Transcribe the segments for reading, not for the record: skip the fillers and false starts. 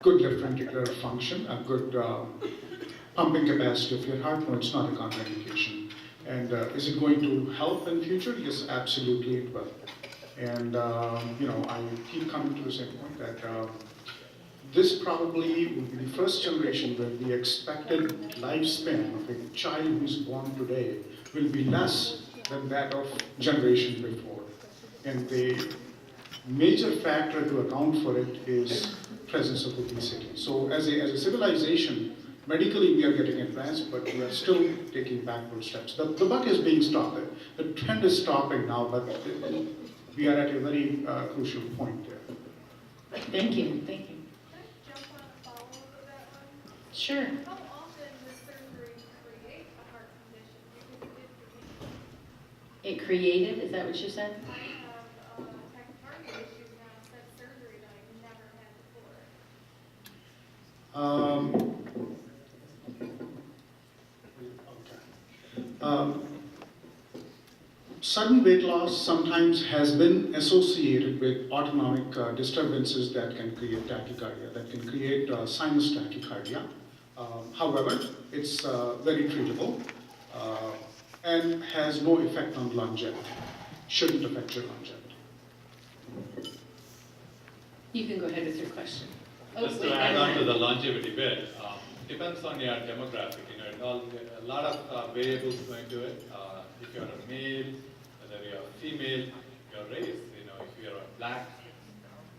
good left ventricular function, a good pumping capacity of your heart. No, it's not a contraindication. And is it going to help in future? Yes, absolutely it will. And I keep coming to the same point that this probably will be the first generation where the expected lifespan of a child who's born today will be less than that of generation before. And the major factor to account for it is presence of obesity. So as a civilization, medically we are getting advanced, but we are still taking backward steps. The buck is being stopped. The trend is stopping now, but we are at a very crucial point there. Thank you. Thank you. Sure. How often does surgery create a heart condition? Because it did for me. It created, is that what you said? I have tachycardia issues now. It's had surgery that I never had before. Sudden weight loss sometimes has been associated with autonomic disturbances that can create tachycardia, that can create sinus tachycardia. However, it's very treatable and has no effect on longevity, shouldn't affect your longevity. You can go ahead with your question. Just to add on to the longevity bit, depends on your demographic. A lot of variables go into it. If you're a male, whether you're a female, your race. If you're a black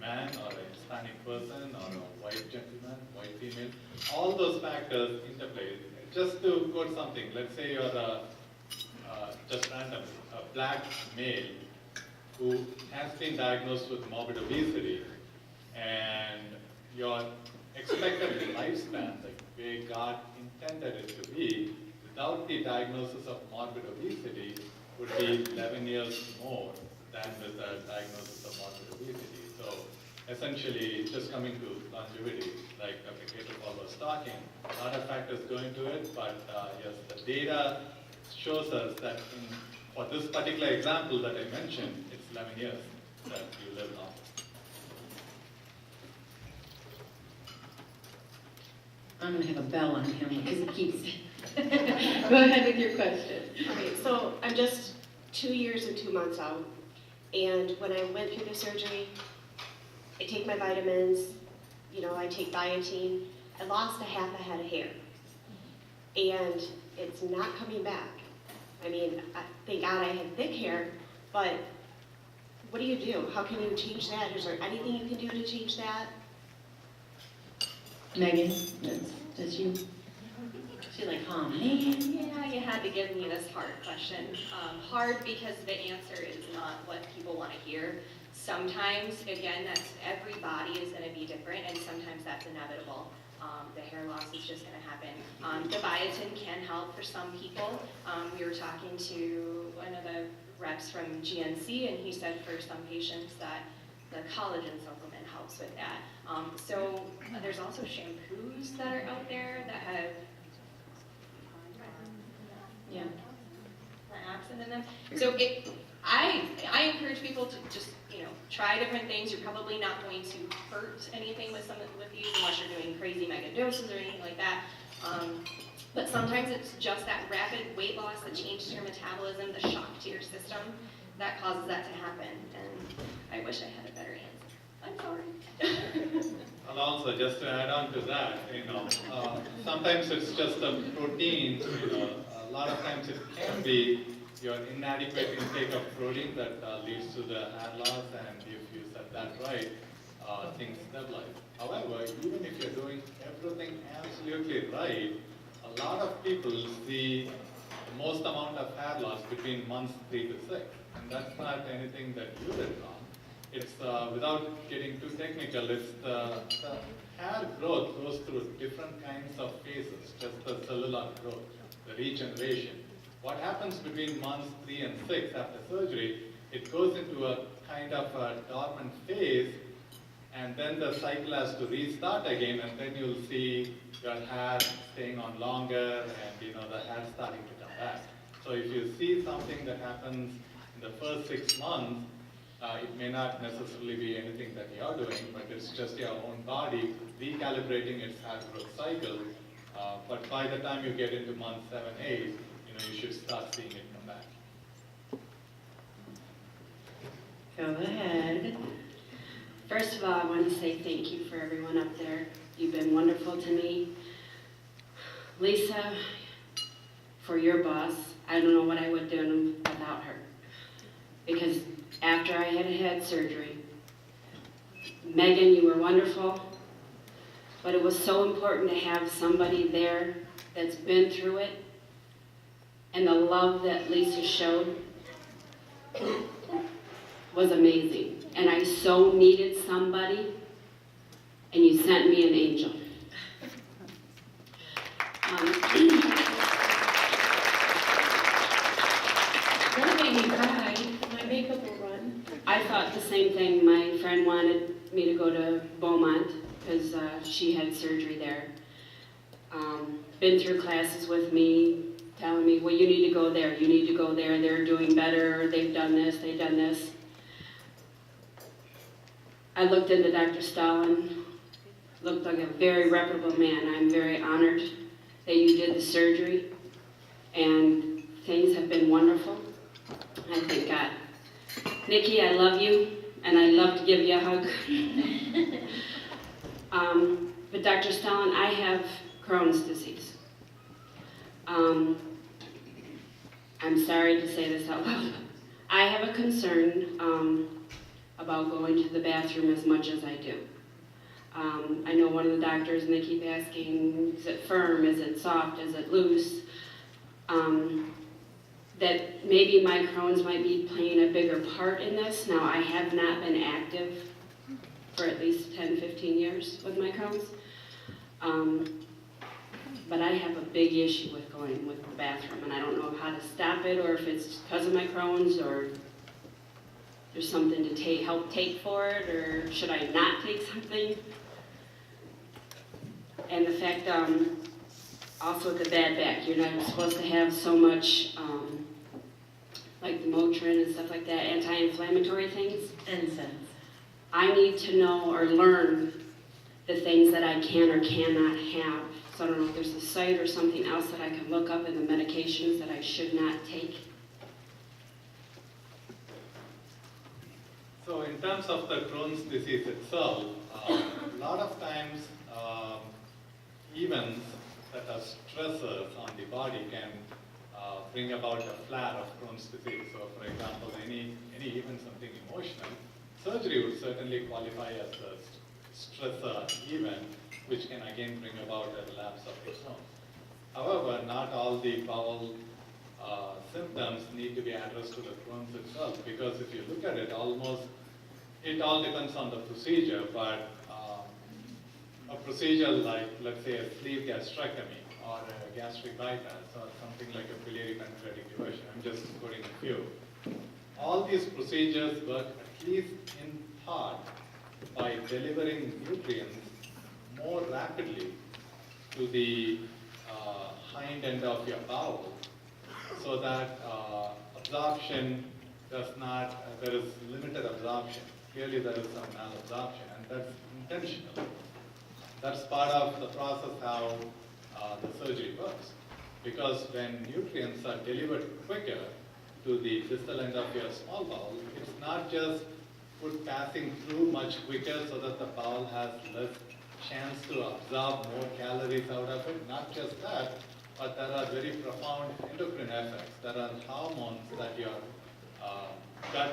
man or a Hispanic person or a white gentleman, white female, all those factors interplay. Just to quote something, let's say you're just randomly a black male who has been diagnosed with morbid obesity, and your expected lifespan, like where God intended it to be, without the diagnosis of morbid obesity, would be 11 years more than with the diagnosis of morbid obesity. So essentially, just coming to longevity, like Dr. Ketopal was talking, a lot of factors go into it, but yes, the data shows us that for this particular example that I mentioned, it's 11 years that you live long. I'm going to have a bell on him because he keeps... Go ahead with your question. Okay, so I'm just 2 years and 2 months out, and when I went through the surgery, I take my vitamins, I take biotin. I lost a half a head of hair, and it's not coming back. I mean, thank God I had thick hair, but what do you do? How can you change that? Is there anything you can do to change that? Megan, that's you. She's like, oh man. Yeah, you had to give me this hard question. Hard because the answer is not what people want to hear. Sometimes, again, every body is going to be different, and sometimes that's inevitable. The hair loss is just going to happen. The biotin can help for some people. We were talking to one of the reps from GNC, and he said for some patients that the collagen supplement helps with that. So there's also shampoos that are out there that have absent in them. So I encourage people to just try different things. You're probably not going to hurt anything with these unless you're doing crazy mega doses or anything like that. But sometimes it's just that rapid weight loss that changes your metabolism, the shock to your system, that causes that to happen. And I wish I had a better answer. I'm sorry. And also, just to add on to that, sometimes it's just a protein. A lot of times it can be your inadequate intake of protein that leads to the hair loss, and if you said that right, things stabilize. However, even if you're doing everything absolutely right, a lot of people see the most amount of hair loss between months 3 to 6, and that's not anything that you did wrong. It's, without getting too technical, it's the hair growth goes through different kinds of phases, just the cellular growth, the regeneration. What happens between months 3 and 6 after surgery, it goes into a kind of a dormant phase, and then the cycle has to restart again, and then you'll see your hair staying on longer, and the hair starting to come back. So if you see something that happens in the first 6 months, it may not necessarily be anything that you're doing, but it's just your own body recalibrating its hair growth cycle. But by the time you get into month 7, 8, you should start seeing it come back. Go ahead. First of all, I want to say thank you for everyone up there. You've been wonderful to me. Lisa, for your boss, I don't know what I would do without her. Because after I had had surgery, Megan, you were wonderful, but it was so important to have somebody there that's been through it, and the love that Lisa showed was amazing. And I so needed somebody, and you sent me an angel. That made me cry. My makeup will run. I thought the same thing. My friend wanted me to go to Beaumont because she had surgery there. Been through classes with me, telling me, well, you need to go there, you need to go there, they're doing better, they've done this, they've done this. I looked into Dr. Stalin, looked like a very reputable man. I'm very honored that you did the surgery, and things have been wonderful. I thank God. Nikki, I love you, and I'd love to give you a hug. But Dr. Stalin, I have Crohn's disease. I'm sorry to say this out loud. I have a concern about going to the bathroom as much as I do. I know one of the doctors, and they keep asking, is it firm, is it soft, is it loose? That maybe my Crohn's might be playing a bigger part in this. Now, I have not been active for at least 10, 15 years with my Crohn's. But I have a big issue with going with the bathroom, and I don't know how to stop it, or if it's because of my Crohn's, or there's something to help take for it, or should I not take something? And the fact, also with the bad back, you're not supposed to have so much, like the Motrin and stuff like that, anti-inflammatory things. NSAIDs. I need to know or learn the things that I can or cannot have. So I don't know if there's a site or something else that I can look up in the medications that I should not take. So in terms of the Crohn's disease itself, a lot of times events that are stressors on the body can bring about a flare of Crohn's disease. So for example, any even something emotional, surgery would certainly qualify as a stressor event, which can again bring about a relapse of the Crohn's. However, not all the bowel symptoms need to be addressed to the Crohn's itself, because if you look at it, it all depends on the procedure, but a procedure like, let's say, a sleeve gastrectomy or a gastric bypass or something like a biliary pancreatic diversion, I'm just quoting a few. All these procedures work at least in part by delivering nutrients more rapidly to the hind end of your bowel, so that absorption does not, there is limited absorption. Clearly there is some malabsorption, and that's intentional. That's part of the process how the surgery works. Because when nutrients are delivered quicker to the distal end of your small bowel, it's not just food passing through much quicker so that the bowel has less chance to absorb more calories out of it. Not just that, but there are very profound endocrine effects. There are hormones that your gut,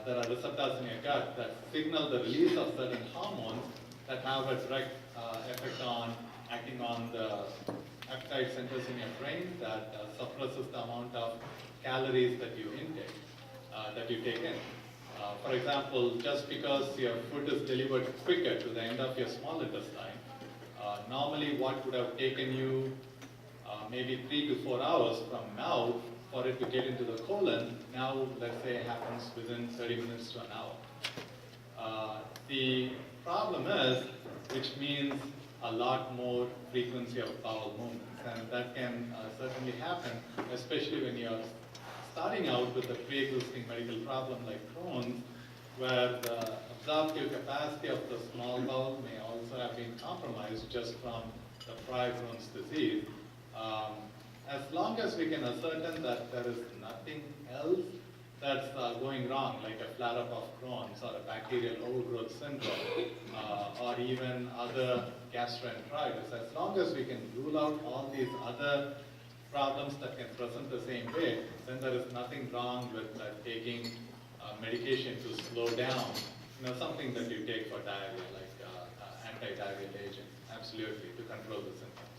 there are receptors in your gut that signal the release of certain hormones that have a direct effect on acting on the appetite centers in your brain that suppresses the amount of calories that you intake, that you take in. For example, just because your food is delivered quicker to the end of your small intestine, normally what would have taken you maybe 3 to 4 hours from now for it to get into the colon, now let's say it happens within 30 minutes to an hour. The problem is, which means a lot more frequency of bowel movements, and that can certainly happen, especially when you're starting out with a pre-existing medical problem like Crohn's, where the absorptive capacity of the small bowel may also have been compromised just from the prior Crohn's disease. As long as we can ascertain that there is nothing else that's going wrong, like a flare-up of Crohn's or a bacterial overgrowth syndrome, or even other gastroenteritis, as long as we can rule out all these other problems that can present the same way, then there is nothing wrong with taking medication to slow down, something that you take for diarrhea, like anti-diarrheal agent, absolutely, to control the symptoms.